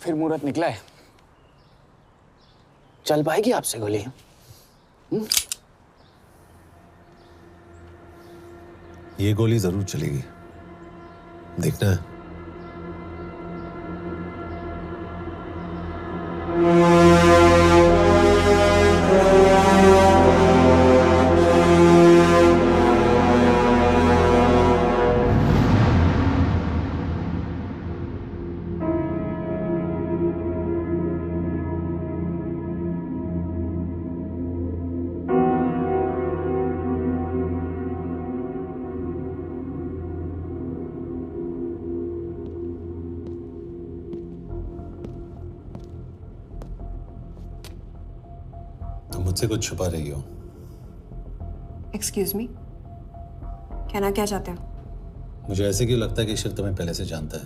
फिर मुहूर्त निकला है। चल पाएगी आपसे गोली? ये गोली जरूर चलेगी, देखना है। मुझसे कुछ छुपा रही हो। एक्सक्यूज मी, कहना क्या चाहते हो? मुझे ऐसे क्यों लगता है कि शिव तुम्हें पहले से जानता है?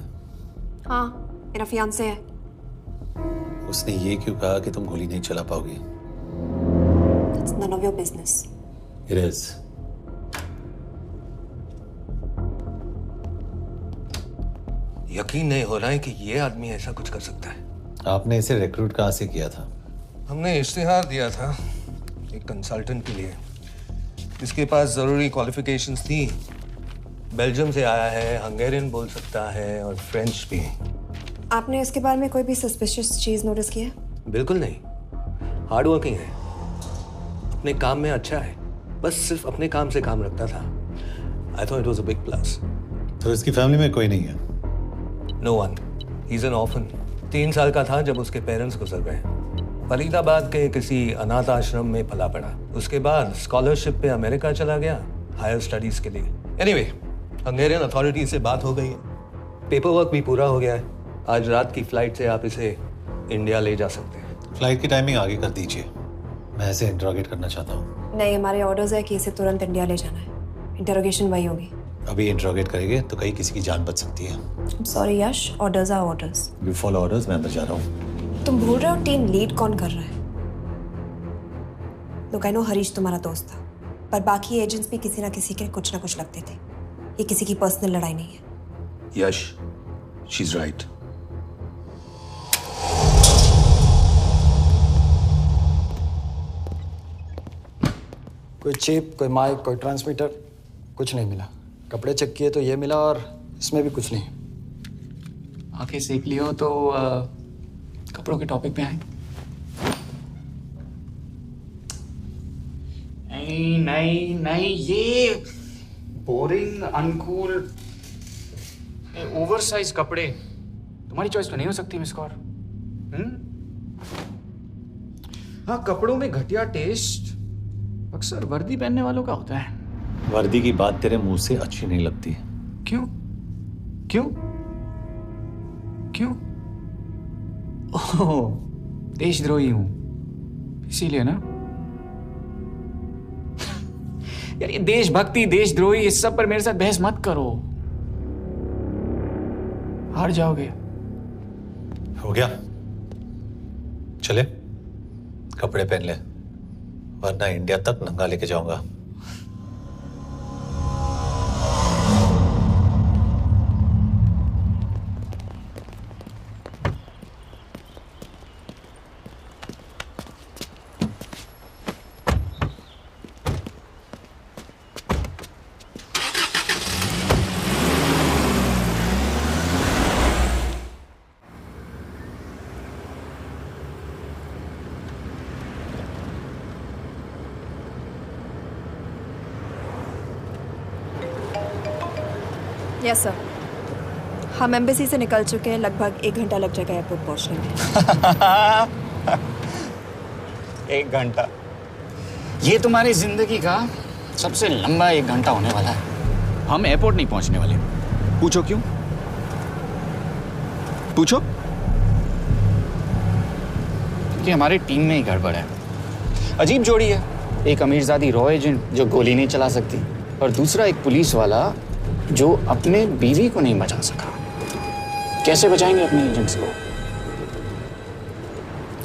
हाँ, मेरा फियांसे है। उसने ये क्यों कहा कि तुम गोली नहीं चला पाओगी? It's none of your business. It is. यकीन नहीं हो रहा है कि ये आदमी ऐसा कुछ कर सकता है। आपने इसे रिक्रूट कहाँ से किया था? हमने इश्तिहार दिया था एक कंसल्टेंट के लिए। इसके पास जरूरी क्वालिफिकेशंस थी। बेल्जियम से आया है, हंगेरियन बोल सकता है और फ्रेंच भी। आपने इसके बारे में कोई भी सस्पिशियस चीज नोटिस की है? बिल्कुल नहीं, हार्ड वर्किंग है, अपने काम में अच्छा है, बस सिर्फ अपने काम से काम रखता था। I thought it was a big plus. तो इसकी फैमिली में कोई नहीं है? No one, he is an orphan. 3 साल का था जब उसके पेरेंट्स गुजर गए। फरीदाबाद के किसी अनाथ आश्रम में पला पड़ा। उसके बाद स्कॉलरशिप पे अमेरिका चला गया हायर स्टडीज के लिए। एनीवे, हंगेरियन अथॉरिटी से बात हो गई है, पेपर वर्क भी पूरा हो गया है। आज रात की फ्लाइट से आप इसे इंडिया ले जा सकते हैं। फ्लाइट की टाइमिंग आगे कर दीजिए, मैं इसे इंट्रोगेट करना चाहता हूँ। नहीं, हमारे ऑर्डर्स है कि इसे तुरंत इंडिया ले जाना है। इंटरोगेशन वही होगी। अभी इंट्रोगेट करेंगे तो कहीं किसी की जान बच सकती है। Sorry Yash, orders are orders. You follow orders, मैं अंदर जा रहा हूँ। तुम भूल रहे हो टीम लीड कौन कर रहा है? लोग आई नो हरीश तुम्हारा दोस्त था, पर बाकी एजेंट्स भी किसी ना किसी के कुछ ना कुछ लगते थे। ये किसी की पर्सनल लड़ाई नहीं है। यश, शी इज राइट। कोई चिप, कोई माइक, कोई ट्रांसमीटर, कुछ नहीं मिला। कपड़े चेक किए तो ये मिला और इसमें भी कुछ नहीं। आंखें सेक लियो तो कपड़ों के टॉपिक पे आए। नहीं नहीं नहीं, ये बोरिंग, अनकूल, ओवरसाइज कपड़े तुम्हारी चॉइस तो नहीं हो सकती मिस कौर। हाँ, कपड़ों में घटिया टेस्ट अक्सर वर्दी पहनने वालों का होता है। वर्दी की बात तेरे मुंह से अच्छी नहीं लगती। क्यों क्यों क्यों? ओह, देशद्रोही हूं इसीलिए ना। यार ये देशभक्ति, देशद्रोही, इस सब पर मेरे साथ बहस मत करो, हार जाओगे। हो गया, चले कपड़े पहन ले, वरना इंडिया तक नंगा लेके जाऊंगा। यस सर, हम एम्बेसी से निकल चुके हैं। लगभग 1 घंटा लग जाएगा एयरपोर्ट पहुंचने में। 1 घंटा? ये तुम्हारी जिंदगी का सबसे लंबा 1 घंटा होने वाला है। हम एयरपोर्ट नहीं पहुंचने वाले। पूछो क्यों? पूछो। क्योंकि हमारी टीम में ही गड़बड़ है। अजीब जोड़ी है, एक अमीरजादी रॉ एजेंट जो गोली नहीं चला सकती, और दूसरा एक पुलिस वाला जो अपने बीवी को नहीं बचा सका। कैसे बचाएंगे अपने एजेंट्स को?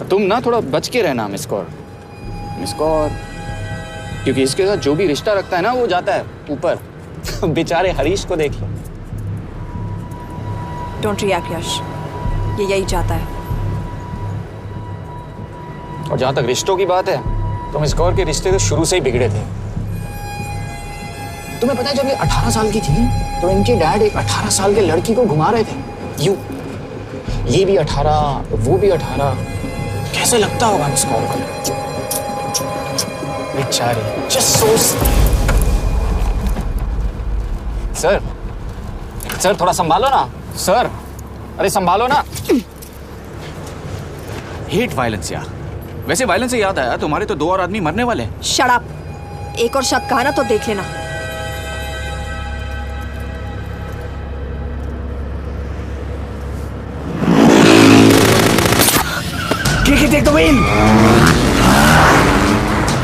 तुम ना थोड़ा बच के रहना मिस कौर, क्योंकि इसके साथ जो भी रिश्ता रखता है ना वो जाता है ऊपर। बेचारे हरीश को देख लो। डोंट रिएक्ट यश, ये यही चाहता है। और जहां तक रिश्तों की बात है तो मिस कौर के रिश्ते तो शुरू से ही बिगड़े थे। तुम्हें पता है जब ये 18 साल की थी तो इनके डैड एक 18 साल के लड़की को घुमा रहे थे। ये भी 18, वो भी 18। कैसे लगता होगा मिस कौर को? बेचारी, जस्ट सोच। सर थोड़ा संभालो ना सर। अरे संभालो ना। हेट वायलेंस यार। वैसे वायलेंस से याद आया, तुम्हारे तो 2 और आदमी मरने वाले हैं। Shut up. एक और शब्द कहा ना तो देख लेना। Take the win.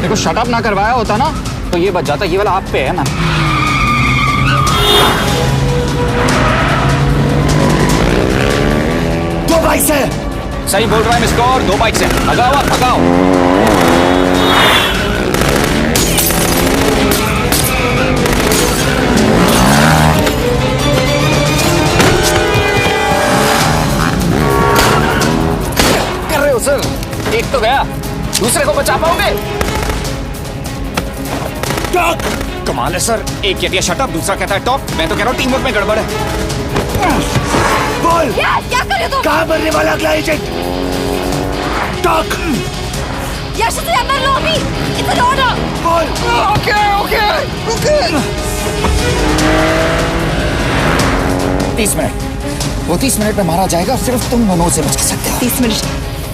देखो शट अप ना करवाया होता ना तो ये बच जाता। ये वाला आप पे है ना। दो बाइक से। सही बोल रहा है मिस कौर, 2 बाइक से। भगाओ आप, भगाओ। कर रहे हो सर? एक तो गया, दूसरे को बचा पाओगे? कमाल है सर। एक कहती है शट अप, दूसरा कहता है टॉप। मैं तो कह रहा हूँ टीम वर्क में गड़बड़ है। बोल, क्या कर रहे हो तुम? कहाँ बनने वाला अगला एजेंट? टॉक। यश से अंदर लो अभी। It's an order. बोल। ओके। 30 मिनट। वो 30 मिनट में मारा जाएगा। सिर्फ तुम दोनों से बच सकते हो। 30 मिनट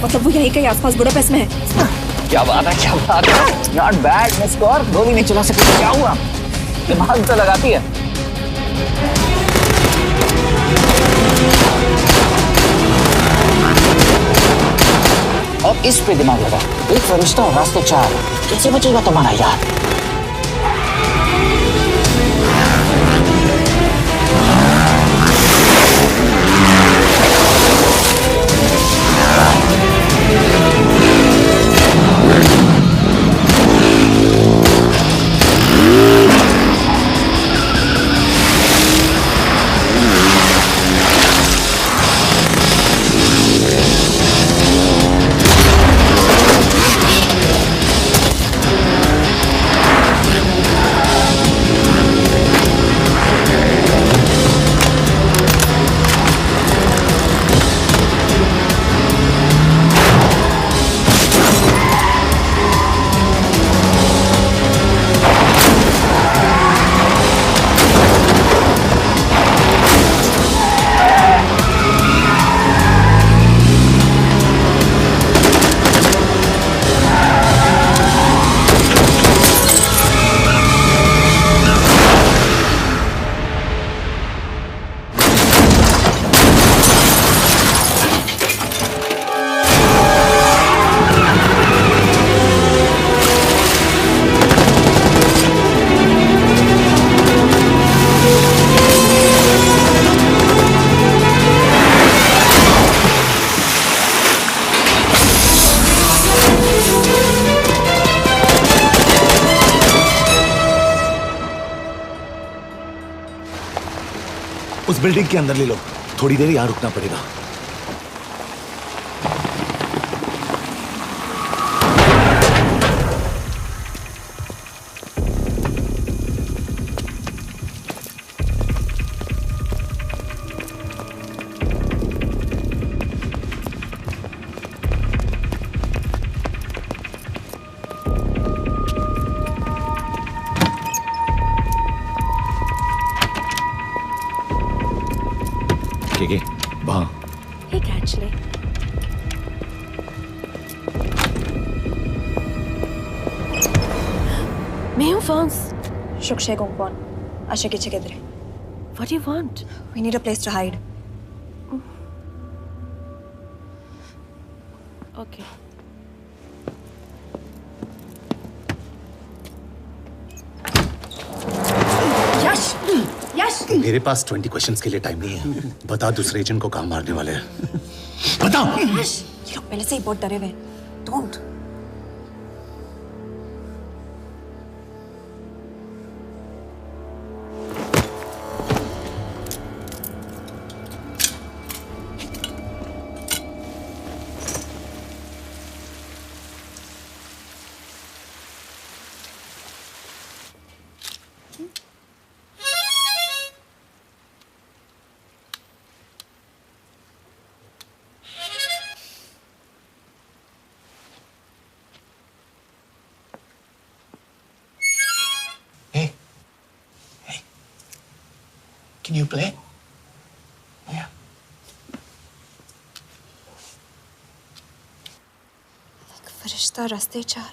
मतलब वो यहीं कहीं आसपास बुडापेस्ट में है। क्या बात है, क्या बात है। Not bad miss Kaur. गोली नहीं चला सकती। क्या हुआ? दिमाग तो लगाती है। अब इस पे दिमाग लगा। एक फरिश्ता और रास्ते 4। कैसे बचेगा तुम्हारा यार? उस बिल्डिंग के अंदर ले लो। थोड़ी देर यहां रुकना पड़ेगा। वहां Hey, actually. मैं हूँ फ्रांस। शुक्शे गोंगपॉन। आशा की जगह दे। What do you want? We need a place to hide. Okay. यश! यश! मेरे पास 20 क्वेश्चंस के लिए टाइम नहीं है। बता दूसरे एजेंट को कहाँ मारने वाले हैं। बता। यश! ये लोग पहले से ही बहुत डरे हुए हैं। Don't. Can you play? Yeah. फरिश्ता रास्ते चार।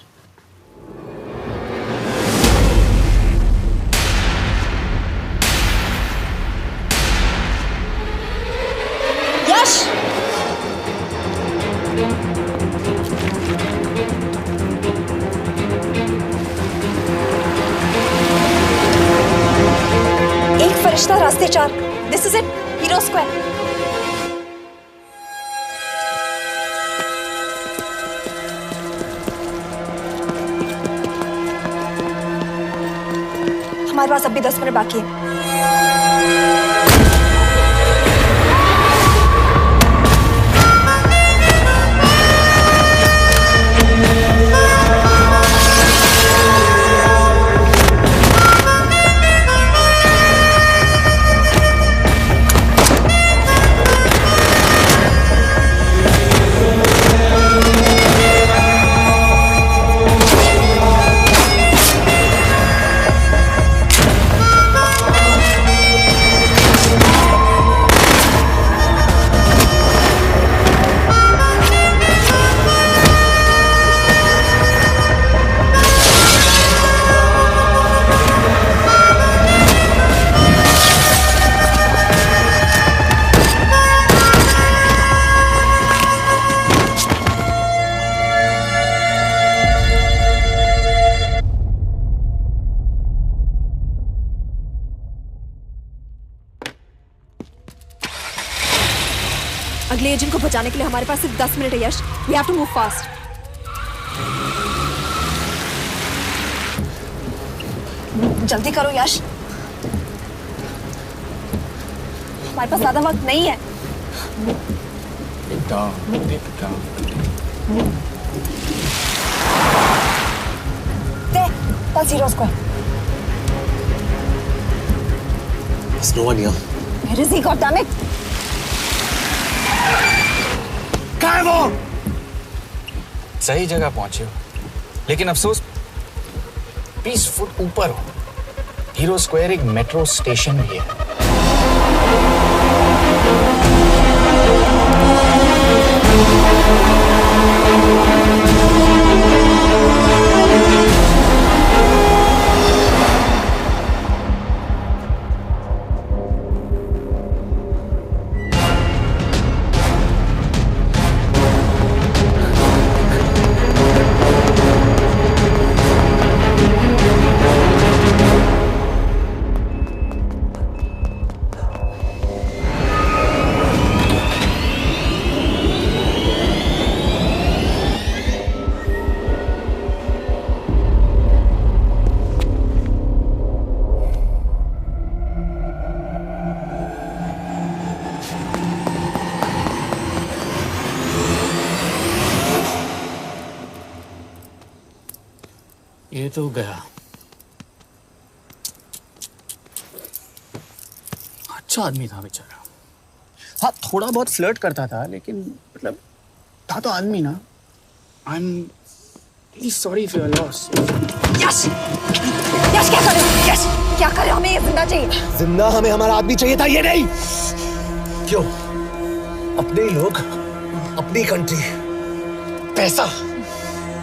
यश! एक फरिश्ता रास्ते चार। This is it. Hero Square. हमारे पास अब भी 10 मिनट बाकी है। अगले एजेंट को बचाने के लिए हमारे पास सिर्फ 10 मिनट है Yash. We have to move fast. जल्दी करो यश, हमारे पास ज्यादा वक्त नहीं है। That's Hero Square. There's no one here. Where is he? God damn it! कहाँ है वो? सही जगह पहुंचे हो, लेकिन अफसोस 20 फुट ऊपर हो। हीरो स्क्वायर एक मेट्रो स्टेशन भी है। ये तो गया। अच्छा आदमी था बेचारा। हाँ, थोड़ा बहुत फ्लर्ट करता था, लेकिन मतलब था तो आदमी ना। I am really sorry for your loss. Yash! Yash क्या कर रहे हो? यश क्या कर रहे हो? हमें ये जिंदा चाहिए। जिंदा हमें हमारा आदमी चाहिए था, ये नहीं। क्यों? अपने ही लोग, अपनी कंट्री, पैसा।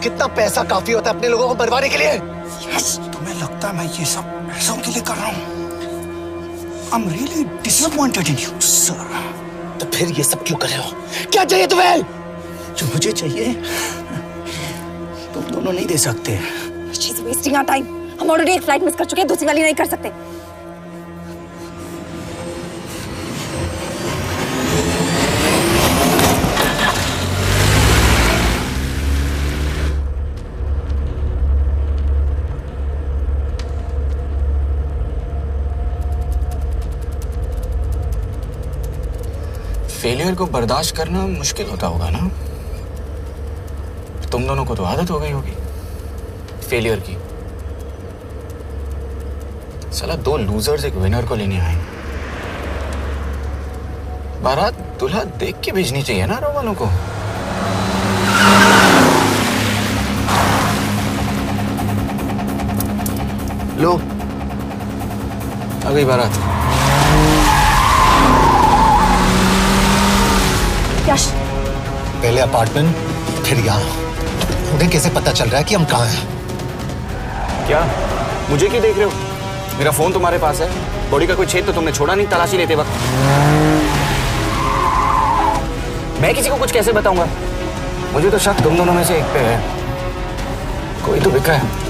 कितना पैसा काफी होता है अपने लोगों को मरवाने के लिए? यस, तुम्हें लगता है मैं ये सब पैसों के लिए कर रहा हूँ? I'm really disappointed in you, sir. तो फिर ये सब क्यों कर रहे हो? क्या चाहिए तुम्हें? जो मुझे चाहिए तुम दोनों नहीं दे सकते। She's wasting our time. हम ऑलरेडी एक फ्लाइट मिस कर चुके हैं, दूसरी वाली नहीं कर सकते। फेलियर को बर्दाश्त करना मुश्किल होता होगा ना? तुम दोनों को तो आदत हो गई होगी फेलियर की। साला 2 लूजर्स एक विनर को लेने आए। बारात दूल्हा देख के भेजनी चाहिए ना रो वालों को। लो, आ गई बारात। यश, पहले अपार्टमेंट, फिर यहाँ। उन्हें कैसे पता चल रहा है कि हम कहाँ हैं? क्या मुझे क्यों देख रहे हो? मेरा फोन तुम्हारे पास है। बॉडी का कोई छेद तो तुमने छोड़ा नहीं तलाशी लेते वक्त। मैं किसी को कुछ कैसे बताऊंगा? मुझे तो शक तुम दोनों में से एक पे है। कोई तो बिका है।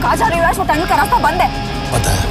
कहाँ जा रही हो यश? वो टनल का रास्ता बंद है। पता है।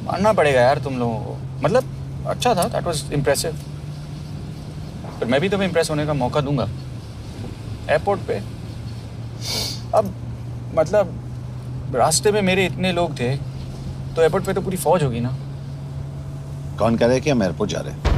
मानना पड़ेगा यार तुम लोगों को। मतलब अच्छा था, दैट वाज इम्प्रेसिव। पर मैं भी तुम्हें इम्प्रेस होने का मौका दूंगा एयरपोर्ट पे। अब मतलब रास्ते में मेरे इतने लोग थे तो एयरपोर्ट पे तो पूरी फौज होगी ना। कौन कह रहा है कि हम एयरपोर्ट जा रहे हैं?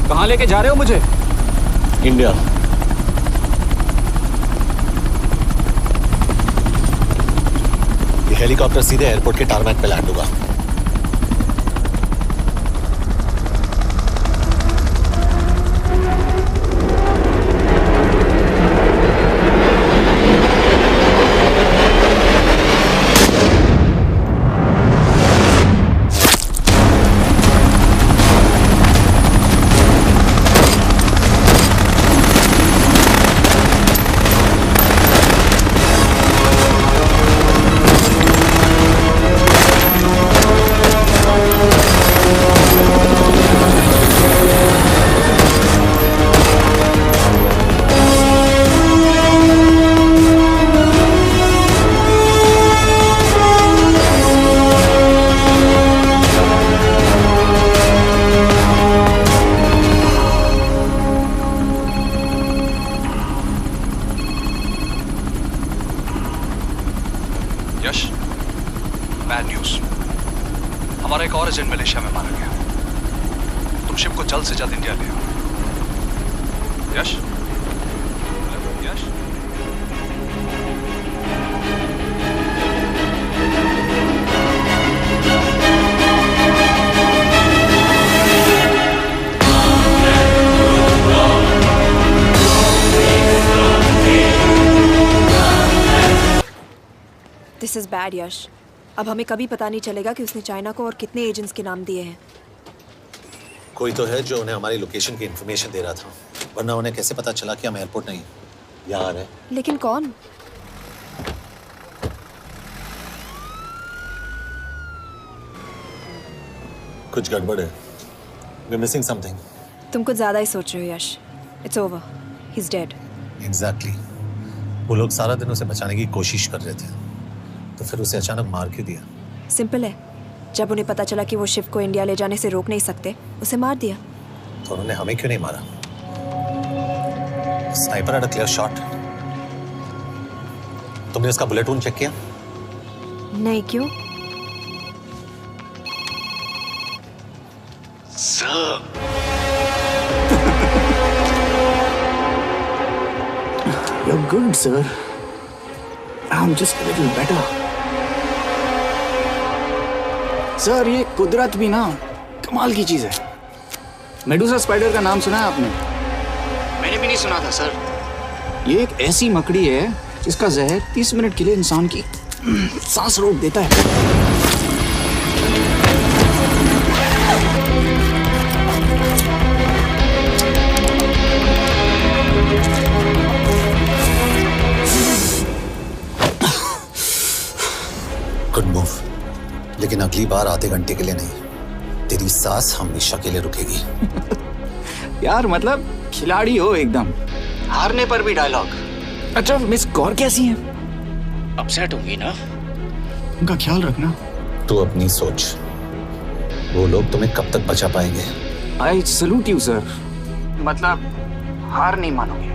कहाँ लेके जा रहे हो मुझे? इंडिया। ये हेलीकॉप्टर सीधे एयरपोर्ट के टारमैक पे लैंड होगा। एक और एजेंट मलेशिया में मारा गया। तुम शिव को जल्द से जल्द इंडिया ले आओ। यश, यश, दिस इज बैड यश। अब हमें कभी पता नहीं चलेगा कि उसने चाइना को और कितने एजेंट्स के नाम दिए हैं। कोई तो है जो उन्हें हमारी लोकेशन की इंफॉर्मेशन दे रहा था, वरना उन्हें कैसे पता चला कि हम एयरपोर्ट नहीं यहाँ है। लेकिन कौन? कुछ गड़बड़ है। We're missing something. तुम कुछ ज्यादा ही सोच रहे हो Yash. It's over, he is dead. Exactly. वो लोग सारा दिन उसे बचाने की कोशिश कर रहे थे, तो फिर उसे अचानक मार क्यों दिया? सिंपल है, जब उन्हें पता चला कि वो शिव को इंडिया ले जाने से रोक नहीं सकते, उसे मार दिया। तो उन्होंने हमें क्यों नहीं मारा? Sniper had a clear shot. तुमने उसका बुलेट वूंड चेक किया? नहीं, क्यों? You're good, sir. I'm just a little better. Sir, ये कुदरत भी ना कमाल की चीज है। मेडुसा स्पाइडर का नाम सुना है आपने? मैंने भी नहीं सुना था सर। ये एक ऐसी मकड़ी है जिसका जहर 30 मिनट के लिए इंसान की सांस रोक देता है। गुड मूव, लेकिन अगली बार आधे घंटे के लिए नहीं, तेरी सांस हमेशा के लिए रुकेगी। यार मतलब खिलाड़ी हो एकदम, हारने पर भी डायलॉग। अच्छा, मिस कौर कैसी हैं? अपसेट होंगी ना? उनका ख्याल रखना। तू अपनी सोच, वो लोग तुम्हें कब तक बचा पाएंगे? I salute you sir. मतलब हार नहीं मानोगे।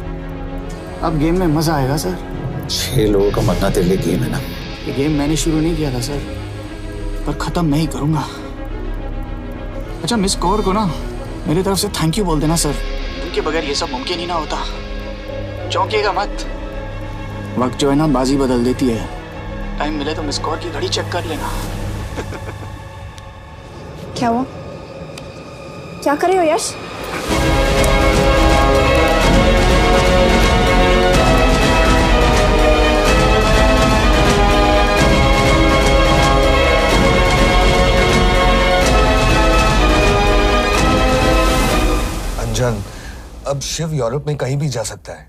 अब गेम में मजा आएगा सर। 6 लोगों का मरना तेरे लिए गेम है ना? ये गेम मैंने शुरू नहीं किया था सर, पर खत्म मैं ही करूंगा। अच्छा, मिस कौर को ना मेरी तरफ से थैंक यू बोल देना सर। उनके बगैर ये सब मुमकिन ही ना होता। चौंकिएगा मत, वक्त जो है ना बाजी बदल देती है। टाइम मिले तो मिस कौर की घड़ी चेक कर लेना। क्या हुआ? क्या कर रहे हो यश? अंजन, अब शिव यूरोप में कहीं भी जा सकता है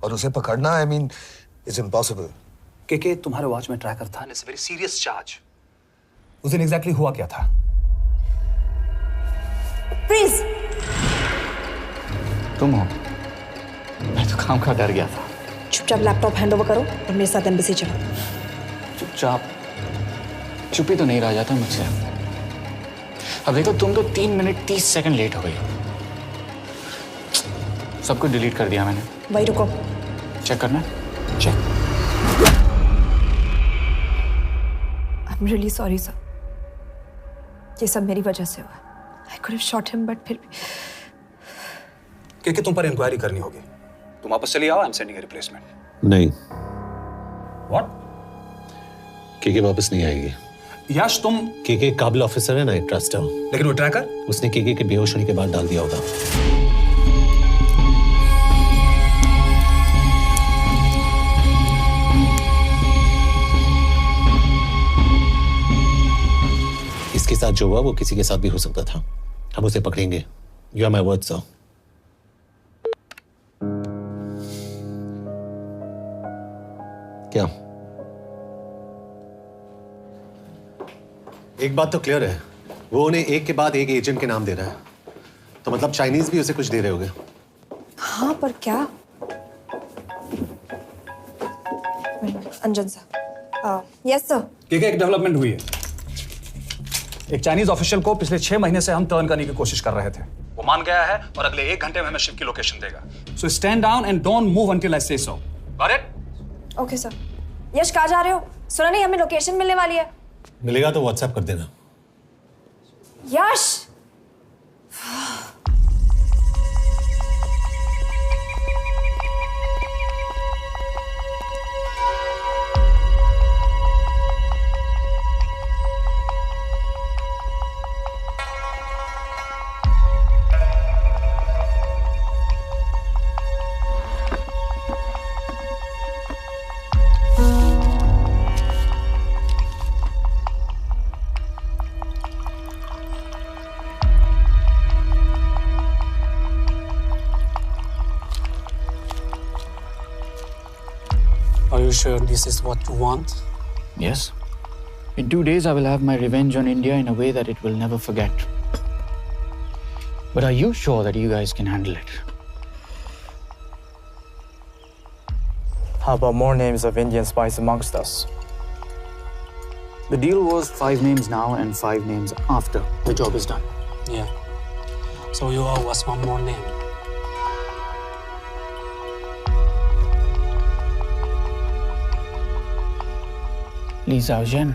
और उसे पकड़ना, आई मीन, इट्स इम्पॉसिबल। के तुम्हारे वॉच में ट्रैकर था, इट्स वेरी सीरियस चार्ज। उस दिन एग्जैक्टली हुआ क्या था? प्लीज। तुम हो? मैं तो काम का डर गया था। चुपचाप लैपटॉप हैंड ओवर करो और मेरे साथ एम्बेसी चलो। चुपचाप? चुप ही तो नहीं रहा जाता मुझसे। अब देखो, तुम तो 3 मिनट 30 सेकंड लेट हो गई हो। सब कुछ डिलीट कर दिया मैंने। वही रुको, चेक करना। Check. I am really sorry sir, ये सब मेरी वजह से हुआ। I could have shot him, but फिर के तुम पर इंक्वायरी करनी होगी। तुम वापस चली आओ, I am sending a replacement. नहीं। व्हाट? के वापस नहीं आएगी। यश, तुम के काबिल ऑफिसर है ना, ट्रस्ट है। लेकिन वो ट्रैकर? उसने के बेहोश होने के बाद डाल दिया होगा। इसके साथ जो हुआ वो किसी के साथ भी हो सकता था। हम उसे पकड़ेंगे। You are my word sir. क्या? एक बात तो क्लियर है, वो उन्हें एक के बाद एक एजेंट के नाम दे रहा है, तो मतलब चाइनीज भी उसे कुछ दे रहे होंगे। हाँ, पर क्या? अंजन सर। Yes sir. के एक डेवलपमेंट हुई है। एक चाइनीज ऑफिशियल को पिछले 6 महीने से हम टर्न करने की कोशिश कर रहे थे। वो मान गया है और अगले 1 घंटे में हमें शिव की लोकेशन देगा। So stand down and don't move until I say so. Got it? Okay sir. Yash, कहाँ जा रहे हो? सुना नहीं, हमें लोकेशन मिलने वाली है। मिलेगा तो व्हाट्सएप कर देना। यश! Are you sure this is what you want? Yes. In 2 days, I will have my revenge on India in a way that it will never forget. But are you sure that you guys can handle it? How about more names of Indian spies amongst us? The deal was 5 names now and 5 names after the job is done. Yeah. So you owe us one more name. Li Xiaozhen.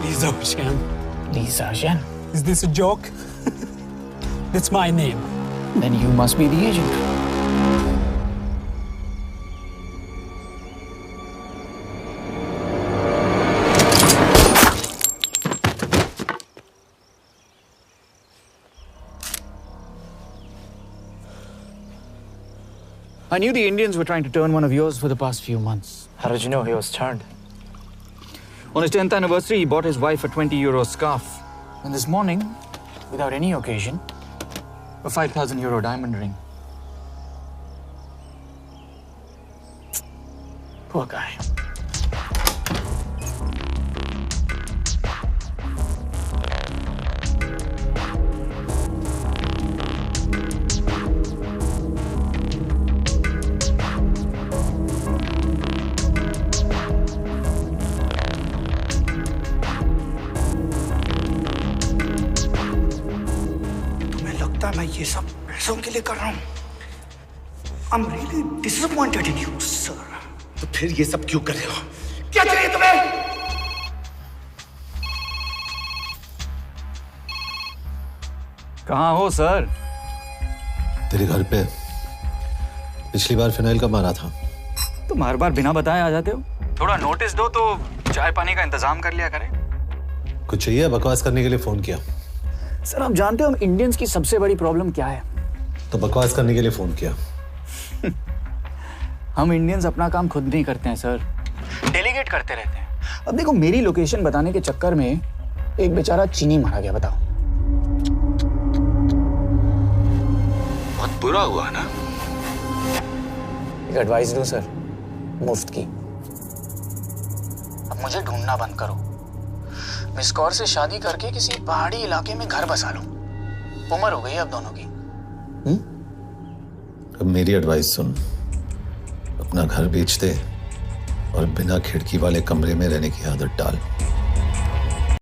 Li Xiaozhen. Li Xiaozhen. Is this a joke? That's my name. Then you must be the agent. I knew the Indians were trying to turn one of yours for the past few months. How did you know he was turned? On his 10th anniversary, he bought his wife a 20-euro scarf. And this morning, without any occasion, a 5,000-euro diamond ring. Poor guy. मैं ये सब पैसों के लिए कर रहा हूँ। I'm really disappointed in you, sir. तो फिर ये सब क्यों कर रहे हो? क्या चाहिए तुम्हें? कहाँ हो सर? तेरे घर पे पिछली बार फिनाइल कब मारा था? तुम हर बार बिना बताए आ जाते हो। थोड़ा नोटिस दो तो चाय पानी का इंतजाम कर लिया करें। कुछ चाहिए? बकवास करने के लिए फोन किया। सर आप जानते हो हम इंडियंस की सबसे बड़ी प्रॉब्लम क्या है? तो बकवास करने के लिए फोन किया। हम इंडियंस अपना काम खुद नहीं करते हैं सर, डेलीगेट करते रहते हैं। अब देखो मेरी लोकेशन बताने के चक्कर में एक बेचारा चीनी मारा गया, बताओ। बहुत बुरा हुआ ना? एक एडवाइस दो सर, मुफ्त की। अब मुझे ढूंढना बंद करो। मिस कौर से शादी करके किसी पहाड़ी इलाके में घर बसा लो। उम्र हो गई अब दोनों की। अब मेरी एडवाइस सुन, अपना घर बेच दे और बिना खिड़की वाले कमरे में रहने की आदत डाल।